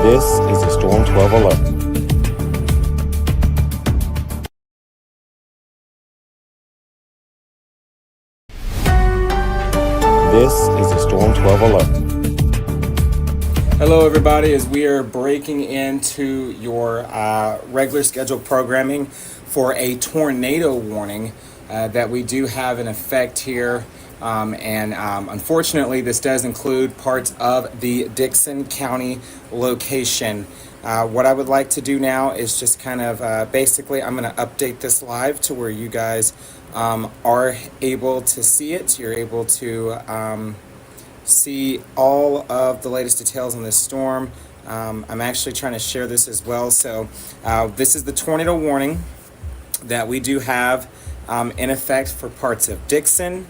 This is a Storm 12 alert. This is a Storm 12 alert. Hello everybody, as we are breaking into your regular scheduled programming for a tornado warning that we do have in effect here. Unfortunately, this does include parts of the Dickson County location. What I would like to do now is just kind of basically I'm going to update this live to where you guys are able to see it. You're able to see all of the latest details on this storm. I'm actually trying to share this as well. So this is the tornado warning that we do have in effect for parts of Dickson,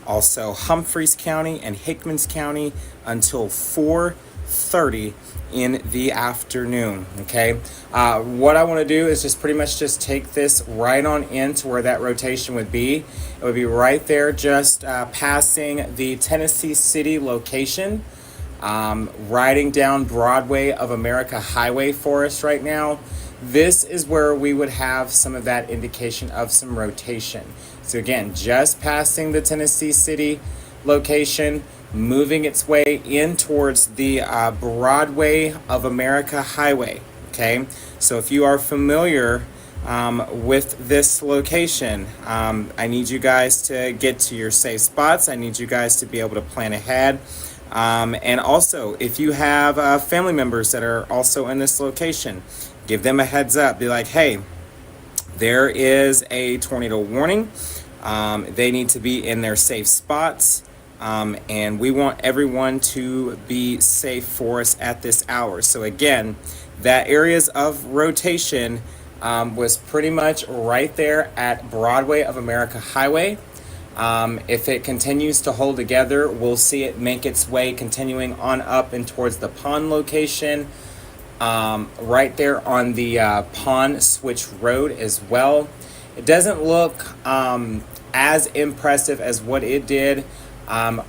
also Humphreys County and Hickmans County until 4:30 in the afternoon. Okay, what I want to do is just pretty much just take this right on into where that rotation would be. It would be right there, just passing the Tennessee City location, riding down Broadway of America Highway for us right now. This is where we would have some of that indication of some rotation. So again, just passing the Tennessee City location, moving its way in towards the Broadway of America Highway. Okay, so if you are familiar with this location, I need you guys to get to your safe spots. I need you guys to be able to plan ahead. And also, if you have family members that are also in this location, give them a heads up. Be like, hey, there is a tornado warning. They need to be in their safe spots. And we want everyone to be safe for us at this hour. So again, that areas of rotation was pretty much right there at Broadway of America Highway. If it continues to hold together, we'll see it make its way continuing on up and towards the pond location, right there on the Pond Switch Road as well. It doesn't look as impressive as what it did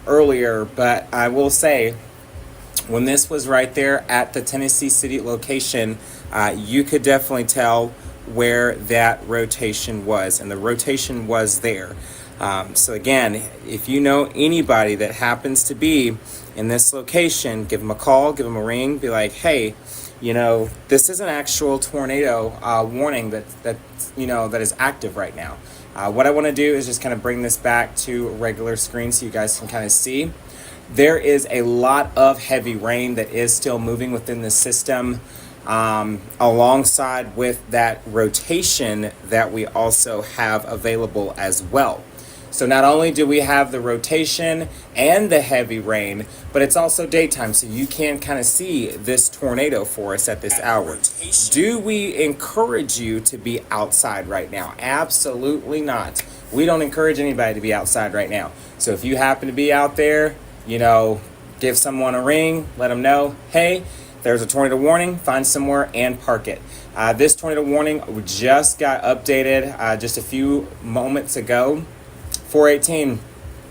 earlier, but I will say when this was right there at the Tennessee City location, you could definitely tell where that rotation was, and the rotation was there. So again, if you know anybody that happens to be in this location, give them a call, give them a ring, be like, hey, you know, this is an actual tornado warning that is active right now. What I want to do is just kind of bring this back to regular screen so you guys can kind of see. There is a lot of heavy rain that is still moving within the system, alongside with that rotation that we also have available as well. So not only do we have the rotation and the heavy rain, but it's also daytime, so you can kind of see this tornado for us at this hour. Do we encourage you to be outside right now? Absolutely not. We don't encourage anybody to be outside right now. So if you happen to be out there, you know, give someone a ring, let them know, hey, there's a tornado warning, find somewhere and park it. This tornado warning just got updated just a few moments ago. 418,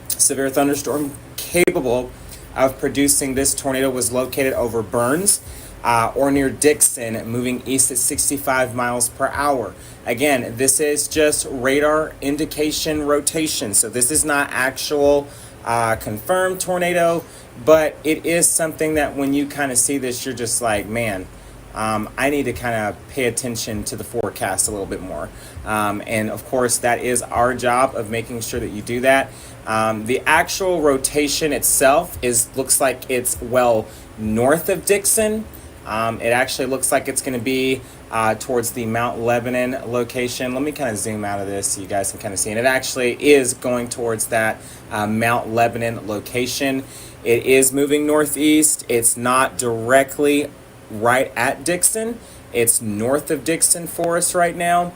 severe thunderstorm capable of producing this tornado was located over Burns or near Dickson, moving east at 65 miles per hour. Again, this is just radar indication rotation, so this is not actual confirmed tornado, but it is something that when you kind of see this, you're just like, man, I need to kind of pay attention to the forecast a little bit more. And of course, that is our job of making sure that you do that. The actual rotation itself looks like it's well north of Dickson. It actually looks like it's going to be towards the Mount Lebanon location. Let me kind of zoom out of this so you guys can kind of see. And it actually is going towards that Mount Lebanon location. It is moving northeast. It's not directly right at Dickson. It's north of Dickson for us right now.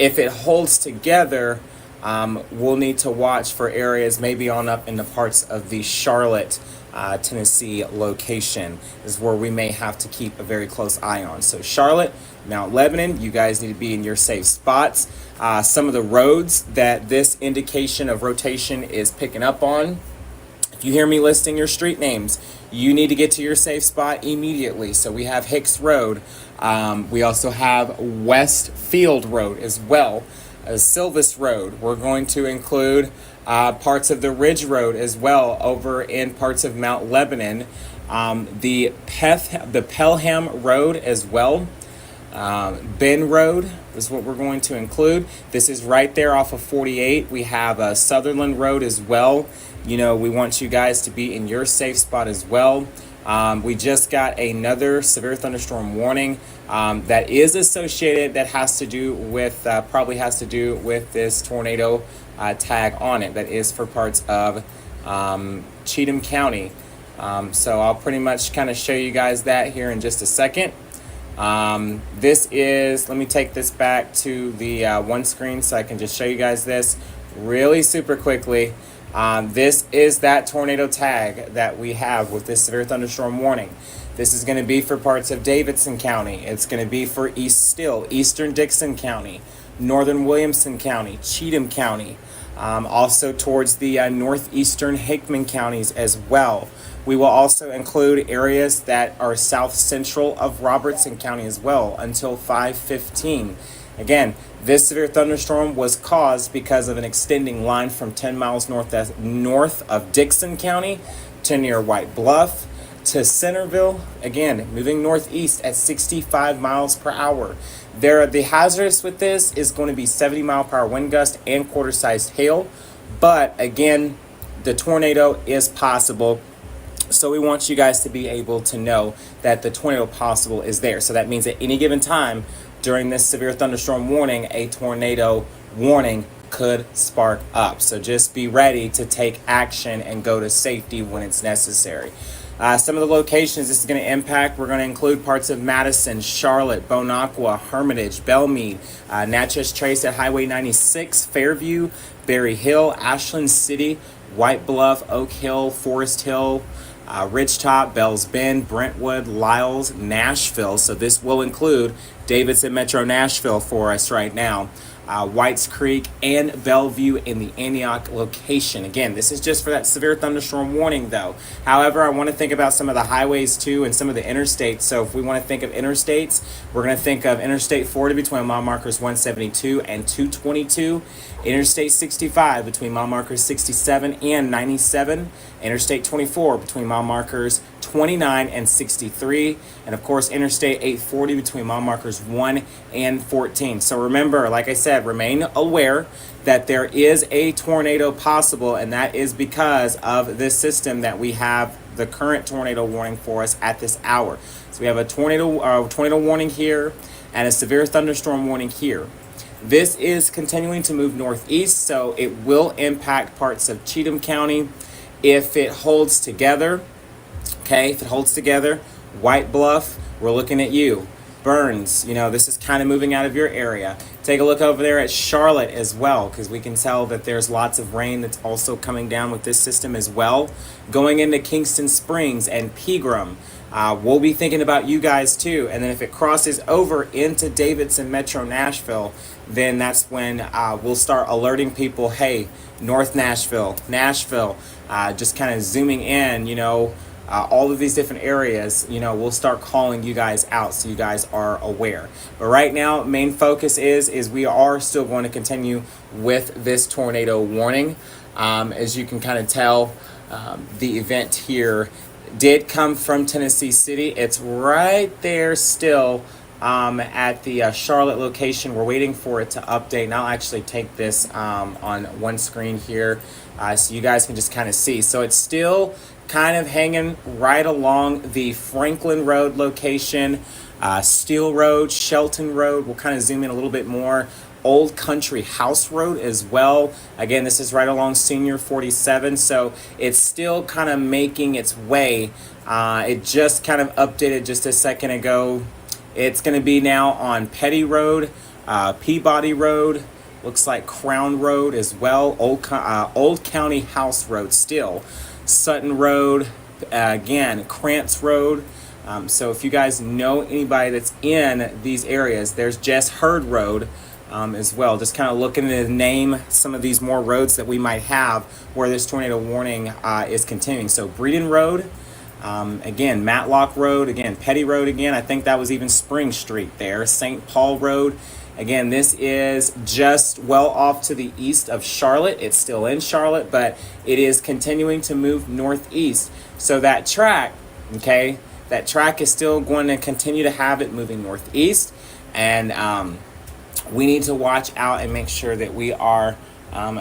If it holds together, we'll need to watch for areas maybe on up in the parts of the Charlotte, Tennessee location is where we may have to keep a very close eye on. So Charlotte, Mount Lebanon, you guys need to be in your safe spots. Some of the roads that this indication of rotation is picking up on, if you hear me listing your street names, you need to get to your safe spot immediately. So we have Hicks Road. We also have Westfield Road as well. Silvis Road. We're going to include parts of the Ridge Road as well over in parts of Mount Lebanon. The Pelham Road as well. Ben Road is what we're going to include. This is right there off of 48. We have Sutherland Road as well. You know, we want you guys to be in your safe spot as well. We just got another severe thunderstorm warning that is associated, that has to do with, probably has to do with this tornado tag on it that is for parts of Cheatham County. So I'll pretty much kind of show you guys that here in just a second. This is, let me take this back to the one screen so I can just show you guys this really super quickly. This is that tornado tag that we have with this severe thunderstorm warning. This is going to be for parts of Davidson County. It's going to be for Eastern Dickson County, Northern Williamson County, Cheatham County, also towards the northeastern Hickman counties as well. We will also include areas that are south central of Robertson County as well until 5:15. Again, this severe thunderstorm was caused because of an extending line from 10 miles north of Dickson County to near White Bluff to Centerville, again, moving northeast at 65 miles per hour. The hazardous with this is going to be 70-mile-per-hour wind gust and quarter-sized hail, but again, the tornado is possible. So we want you guys to be able to know that the tornado possible is there. So that means at any given time during this severe thunderstorm warning, a tornado warning could spark up. So just be ready to take action and go to safety when it's necessary. Some of the locations this is going to impact, we're going to include parts of Madison, Charlotte, Bonacqua, Hermitage, Belmead, Natchez Trace at Highway 96, Fairview, Berry Hill, Ashland City, White Bluff, Oak Hill, Forest Hill, Ridgetop, Bells Bend, Brentwood, Lyles, Nashville. So this will include Davidson Metro Nashville for us right now. Whites Creek and Bellevue in the Antioch location. Again, this is just for that severe thunderstorm warning though. However, I want to think about some of the highways too and some of the interstates. So if we want to think of interstates, we're going to think of Interstate 40 between mile markers 172 and 222. Interstate 65 between mile markers 67 and 97. Interstate 24 between mile markers 29 and 63, and of course Interstate 840 between mile markers 1 and 14. So remember, like I said, remain aware that there is a tornado possible, and that is because of this system that we have the current tornado warning for us at this hour. So we have a tornado warning here and a severe thunderstorm warning here. This is continuing to move northeast, so it will impact parts of Cheatham County if it holds together. Okay, if it holds together. White Bluff, we're looking at you. Burns, you know, this is kind of moving out of your area. Take a look over there at Charlotte as well, because we can tell that there's lots of rain that's also coming down with this system as well. Going into Kingston Springs and Pegram, we'll be thinking about you guys too. And then if it crosses over into Davidson Metro Nashville, then that's when we'll start alerting people, hey, North Nashville, just kind of zooming in, you know, all of these different areas, you know, we'll start calling you guys out so you guys are aware. But right now, main focus is we are still going to continue with this tornado warning. As you can kind of tell, the event here did come from Tennessee City. It's right there still at the Charlotte location. We're waiting for it to update, and I'll actually take this on one screen here so you guys can just kind of see. So it's still kind of hanging right along the Franklin Road location, Steel Road, Shelton Road. We'll kind of zoom in a little bit more. Old Country House Road as well. Again, this is right along Senior 47, so it's still kind of making its way. It just kind of updated just a second ago. It's going to be now on Petty Road, Peabody Road, looks like Crown Road as well, Old County House Road still. Sutton Road, again, Krantz Road. So if you guys know anybody that's in these areas, there's Jess Hurd Road as well. Just kind of looking to name some of these more roads that we might have where this tornado warning is continuing. So Breeden Road, Again, Matlock Road, again, Petty Road again. I think that was even Spring Street there. St. Paul Road. Again, this is just well off to the east of Charlotte. It's still in Charlotte, but it is continuing to move northeast. So that track, okay, that track is still going to continue to have it moving northeast. And we need to watch out and make sure that we are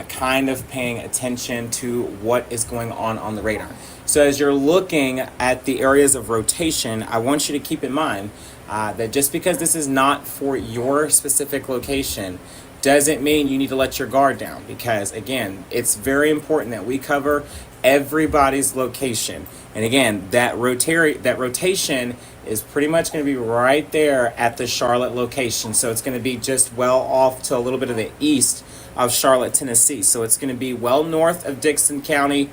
kind of paying attention to what is going on the radar. So as you're looking at the areas of rotation, I want you to keep in mind that just because this is not for your specific location doesn't mean you need to let your guard down, because again, it's very important that we cover everybody's location. And again, that rotation is pretty much going to be right there at the Charlotte location. So it's going to be just well off to a little bit of the east of Charlotte, Tennessee. So it's going to be well north of Dickson County,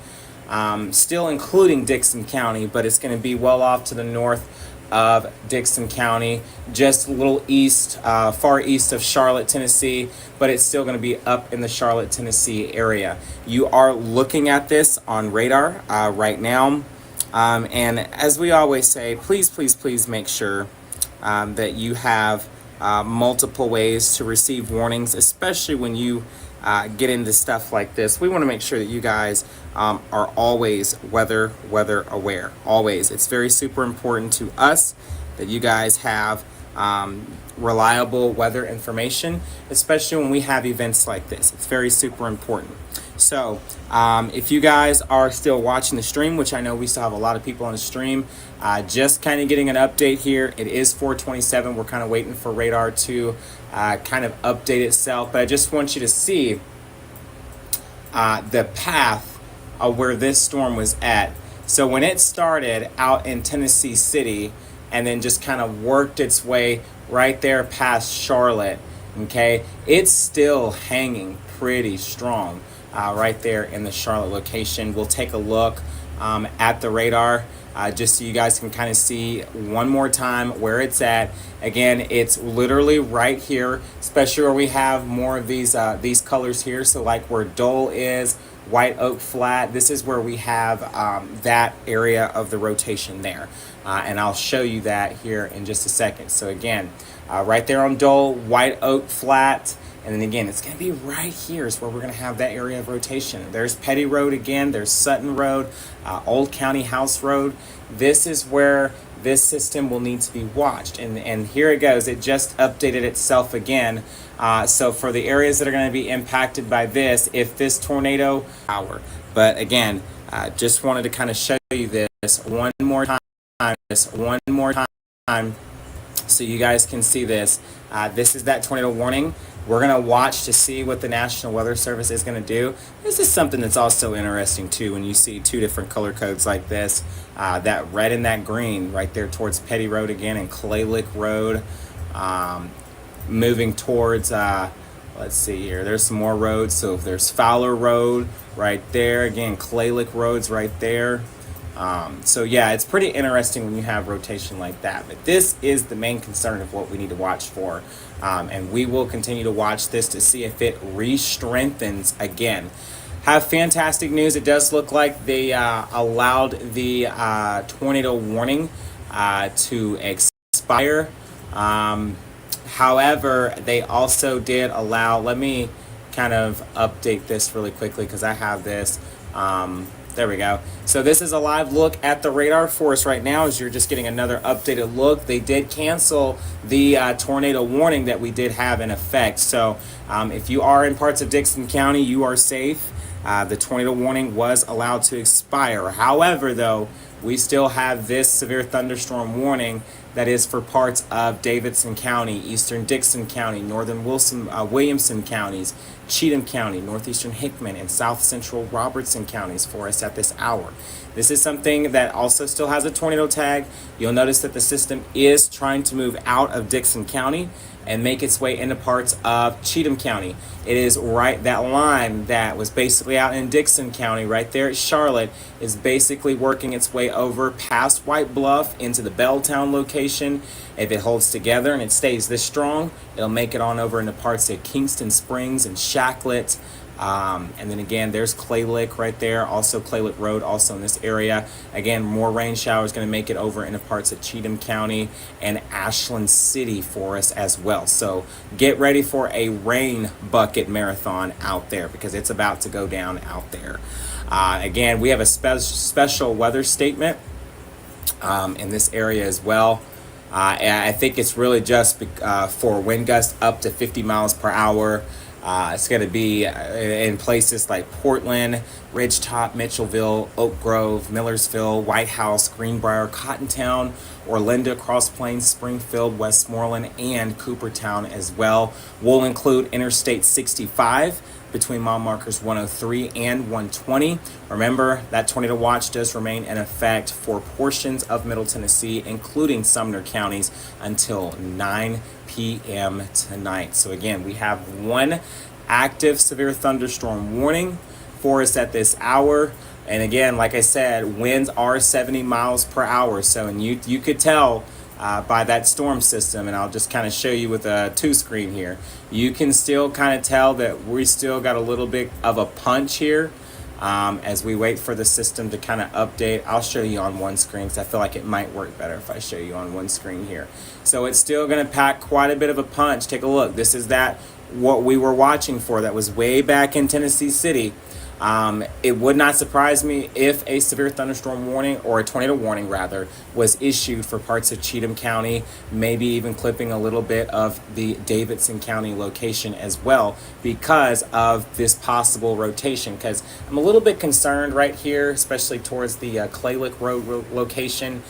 still including Dickson County, but it's going to be well off to the north of Dickson County, just a little east, far east of Charlotte, Tennessee, but it's still going to be up in the Charlotte, Tennessee area. You are looking at this on radar right now. And as we always say, please make sure that you have multiple ways to receive warnings, especially when you get into stuff like this. We want to make sure that you guys are always weather aware. Always. It's very super important to us that you guys have reliable weather information, especially when we have events like this. It's very super important. So if you guys are still watching the stream, which I know we still have a lot of people on the stream, just kind of getting an update here. It is 4:27. We're kind of waiting for radar to kind of update itself, but I just want you to see the path of where this storm was at. So when it started out in Tennessee City and then just kind of worked its way right there past Charlotte, okay, it's still hanging pretty strong right there in the Charlotte location. We'll take a look at the radar just so you guys can kind of see one more time where it's at. Again, it's literally right here, especially where we have more of these colors here. So like where Dole is, White Oak Flat, this is where we have that area of the rotation there. And I'll show you that here in just a second. So again, right there on Dole, White Oak Flat, and then again, it's going to be right here is where we're going to have that area of rotation. There's Petty Road again, there's Sutton Road, Old County House Road. This is where this system will need to be watched. And here it goes. It just updated itself again. So for the areas that are going to be impacted by this, if this tornado power. But again, just wanted to kind of show you this one more time. So you guys can see this. This is that tornado warning. We're going to watch to see what the National Weather Service is going to do. This is something that's also interesting too when you see two different color codes like this. That red and that green right there towards Petty Road again and Clay Lick Road. Moving towards, let's see here, there's some more roads. So if there's Fowler Road right there. Again, Clay Lick Road's right there. So yeah, it's pretty interesting when you have rotation like that. But this is the main concern of what we need to watch for. And we will continue to watch this to see if it re-strengthens again. Have fantastic news. It does look like they allowed the tornado warning to expire. However, they also did allow, let me kind of update this really quickly because I have this. There we go. So this is a live look at the radar for us right now as you're just getting another updated look. They did cancel the tornado warning that we did have in effect. So if you are in parts of Dickson County, you are safe. The tornado warning was allowed to expire. However, though, we still have this severe thunderstorm warning that is for parts of Davidson County, Eastern Dickson County, Northern Williamson counties, Cheatham County, Northeastern Hickman, and South Central Robertson counties for us at this hour. This is something that also still has a tornado tag. You'll notice that the system is trying to move out of Dickson County and make its way into parts of Cheatham County. It is right, that line that was basically out in Dickson County, right there at Charlotte, is basically working its way over past White Bluff into the Belltown location. If it holds together and it stays this strong, it'll make it on over into parts of Kingston Springs and Shacklet, And then again, there's Clay Lick right there, also Clay Lick Road, also in this area. Again, more rain showers going to make it over into parts of Cheatham County and Ashland City for us as well. So get ready for a rain bucket marathon out there because it's about to go down out there. Again, we have a special weather statement in this area as well. And I think it's really just for wind gusts up to 50 miles per hour. It's going to be in places like Portland, Ridgetop, Mitchellville, Oak Grove, Millersville, White House, Greenbrier, Cottontown, Orlinda, Cross Plains, Springfield, Westmoreland, and Coopertown as well. We'll include Interstate 65 between mile markers 103 and 120. Remember, that tornado watch does remain in effect for portions of Middle Tennessee, including Sumner counties, until 9 p.m. tonight. So again, we have one active severe thunderstorm warning for us at this hour. And again, like I said, winds are 70 miles per hour. So, and you could tell by that storm system, and I'll just kind of show you with a 2-screen here. You can still kind of tell that we still got a little bit of a punch here as we wait for the system to kind of update. I'll show you on one screen because I feel like it might work better if I show you on one screen here. So it's still going to pack quite a bit of a punch. Take a look. This is what we were watching for. That was way back in Tennessee City. It would not surprise me if a severe thunderstorm warning, or a tornado warning rather, was issued for parts of Cheatham County, maybe even clipping a little bit of the Davidson County location as well because of this possible rotation. Because I'm a little bit concerned right here, especially towards the Clay Lick Road location.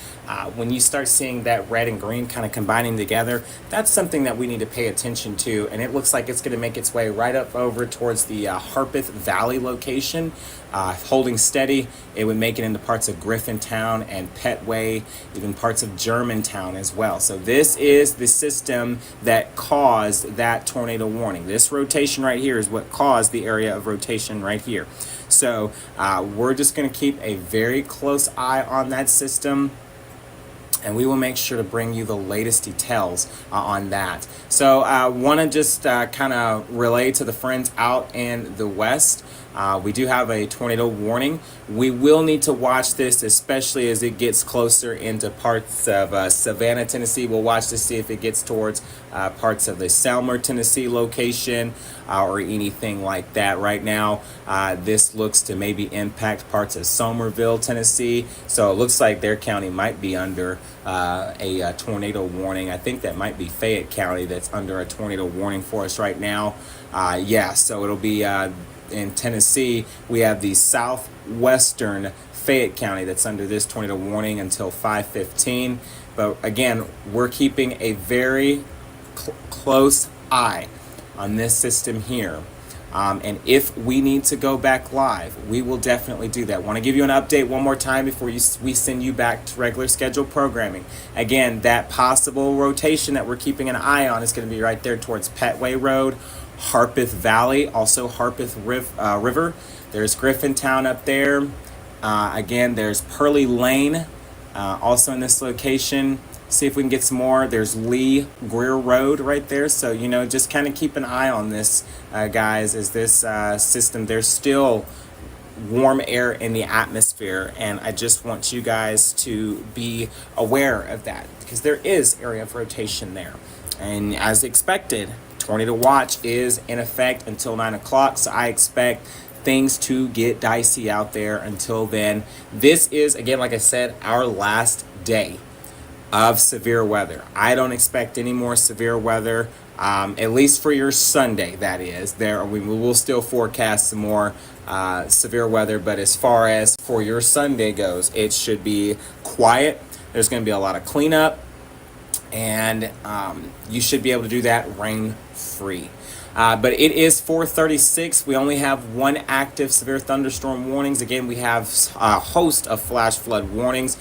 When you start seeing that red and green kind of combining together, that's something that we need to pay attention to. And it looks like it's going to make its way right up over towards the Harpeth Valley location. Holding steady, it would make it into parts of Griffintown and Petway, even parts of Germantown as well. So this is the system that caused that tornado warning. This rotation right here is what caused the area of rotation right here. So we're just going to keep a very close eye on that system, and we will make sure to bring you the latest details on that. So I want to just kind of relay to the friends out in the West. We do have a tornado warning. We will need to watch this, especially as it gets closer into parts of Savannah, Tennessee. We'll watch to see if it gets towards parts of the Selmer, Tennessee location or anything like that. Right now, this looks to maybe impact parts of Somerville, Tennessee. So it looks like their county might be under a tornado warning. I think that might be Fayette County that's under a tornado warning for us right now. Yeah, so it'll be in Tennessee. We have the southwestern Fayette County that's under this tornado warning until 5:15. But again, we're keeping a very close eye on this system here. And if we need to go back live, we will definitely do that. Want to give you an update one more time before we send you back to regular scheduled programming. Again, that possible rotation that we're keeping an eye on is going to be right there towards Petway Road, Harpeth Valley, also Harpeth River. There's Griffintown up there. Again, there's Pearly Lane, also in this location. See if we can get some more. There's Lee Greer Road right there. So, just kind of keep an eye on this, guys, as this system, there's still warm air in the atmosphere. And I just want you guys to be aware of that because there is area of rotation there. And as expected, tornado watch is in effect until 9 o'clock. So I expect things to get dicey out there until then. This is, again, like I said, our last day of severe weather. I don't expect any more severe weather, at least for your Sunday, that is. We will still forecast some more severe weather, but as far as for your Sunday goes, it should be quiet. There's going to be a lot of cleanup, and you should be able to do that rain-free. But it is 4:36. We only have one active severe thunderstorm warnings. Again, we have a host of flash flood warnings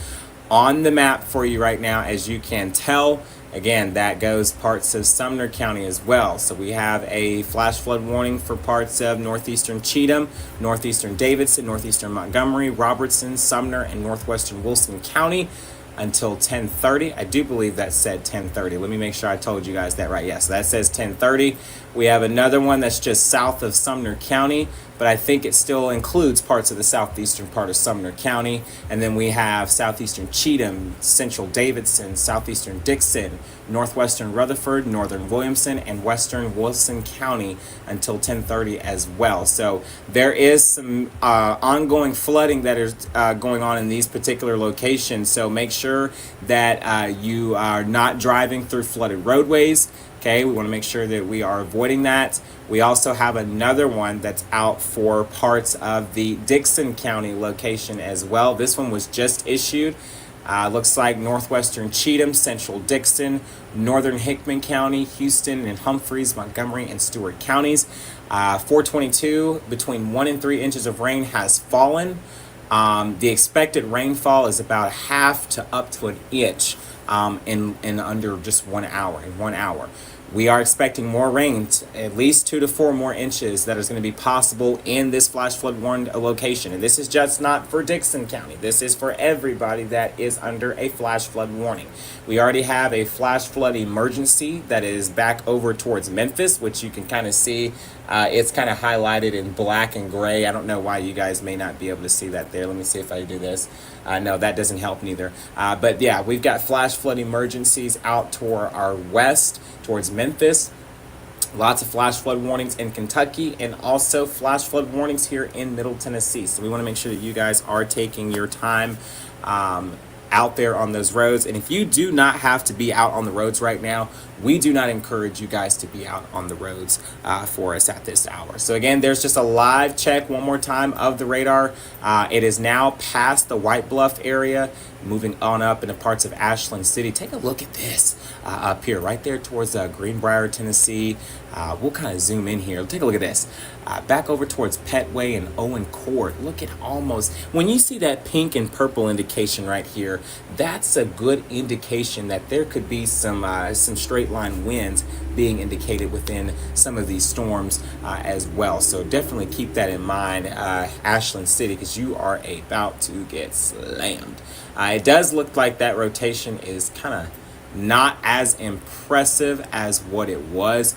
on the map for you right now, as you can tell. Again, that goes parts of Sumner County as well. So we have a flash flood warning for parts of northeastern Cheatham, northeastern Davidson, northeastern Montgomery, Robertson, Sumner, and northwestern Wilson County. until 10:30. I do believe that said 10:30. Let me make sure I told you guys that right. Yes, that says 10:30. We have another one that's just south of Sumner County, but I think it still includes parts of the southeastern part of Sumner County. And then we have southeastern Cheatham, central Davidson, southeastern Dixon, northwestern Rutherford, northern Williamson, and western Wilson County until 10:30 as well. So there is some ongoing flooding that is going on in these particular locations. So make sure that you are not driving through flooded roadways. Okay, we want to make sure that we are avoiding that. We also have another one that's out for parts of the Dickson County location as well. This one was just issued. Looks like northwestern Cheatham, central Dixon, northern Hickman County, Houston and Humphreys, Montgomery and Stewart counties. 422, between 1 and 3 inches of rain has fallen. The expected rainfall is about half to up to an inch in under just 1 hour. In 1 hour, we are expecting more rain, at least 2 to 4 more inches that is going to be possible in this flash flood warned location. And this is just not for Dickson County. This is for everybody that is under a flash flood warning. We already have a flash flood emergency that is back over towards Memphis, which you can kind of see. It's kind of highlighted in black and gray. I don't know why you guys may not be able to see that there. Let me see if I do this. No, that doesn't help neither. But yeah, we've got flash flood emergencies out toward our west, towards Memphis. Lots of flash flood warnings in Kentucky, and also flash flood warnings here in Middle Tennessee. So we want to make sure that you guys are taking your time out there on those roads. And if you do not have to be out on the roads right now, we do not encourage you guys to be out on the roads for us at this hour. So again, there's just a live check one more time of the radar. It is now past the White Bluff area, moving on up into parts of Ashland City. Take a look at this up here, right there towards Greenbrier, Tennessee. We'll kind of zoom in here. Take a look at this. Back over towards Petway and Owen Court. Look at almost, when you see that pink and purple indication right here, that's a good indication that there could be some straight line winds being indicated within some of these storms as well. So definitely keep that in mind, Ashland City, because you are about to get slammed. It does look like that rotation is kind of not as impressive as what it was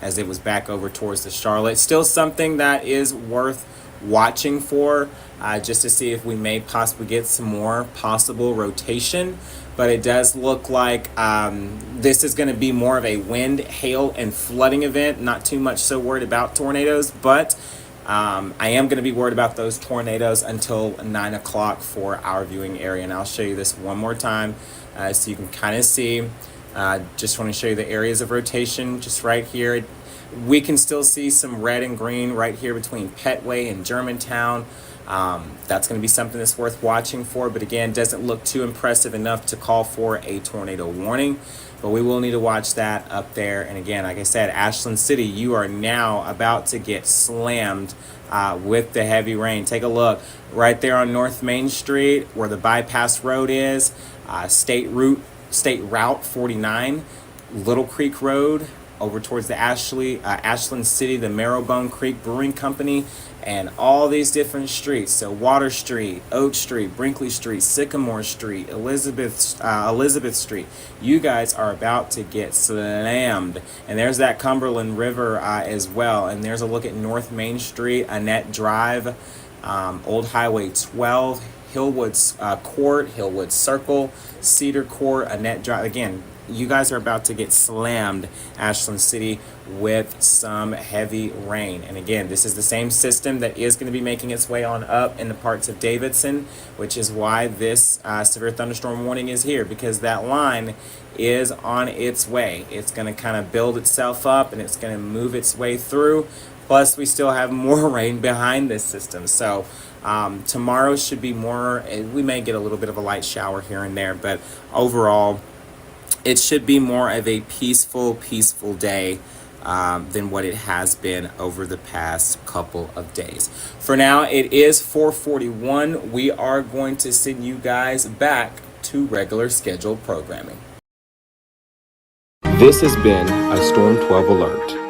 as it was back over towards the Charlotte. Still something that is worth watching for, just to see if we may possibly get some more possible rotation. But it does look like this is going to be more of a wind, hail, and flooding event. Not too much so worried about tornadoes, but I am going to be worried about those tornadoes until 9 o'clock for our viewing area. And I'll show you this one more time so you can kind of see. Just want to show you the areas of rotation just right here. We can still see some red and green right here between Petway and Germantown. That's going to be something that's worth watching for, but again, doesn't look too impressive enough to call for a tornado warning. But we will need to watch that up there. And again, like I said, Ashland City, you are now about to get slammed with the heavy rain. Take a look right there on North Main Street where the bypass road is, State Route 49, Little Creek Road, over towards the Ashland City, the Marrowbone Creek Brewing Company, and all these different streets. So Water Street, Oak Street, Brinkley Street, Sycamore Street, Elizabeth Street. You guys are about to get slammed. And there's that Cumberland River as well. And there's a look at North Main Street, Annette Drive, Old Highway 12, Hillwood Court, Hillwood Circle, Cedar Court, Annette Drive. Again, you guys are about to get slammed, Ashland City, with some heavy rain. And again, this is the same system that is going to be making its way on up in the parts of Davidson, which is why this severe thunderstorm warning is here, because that line is on its way. It's going to kind of build itself up and it's going to move its way through. Plus, we still have more rain behind this system. So tomorrow should be more, we may get a little bit of a light shower here and there, but overall, it should be more of a peaceful day than what it has been over the past couple of days. For now, it is 4:41. We are going to send you guys back to regular scheduled programming. This has been a Storm 12 alert.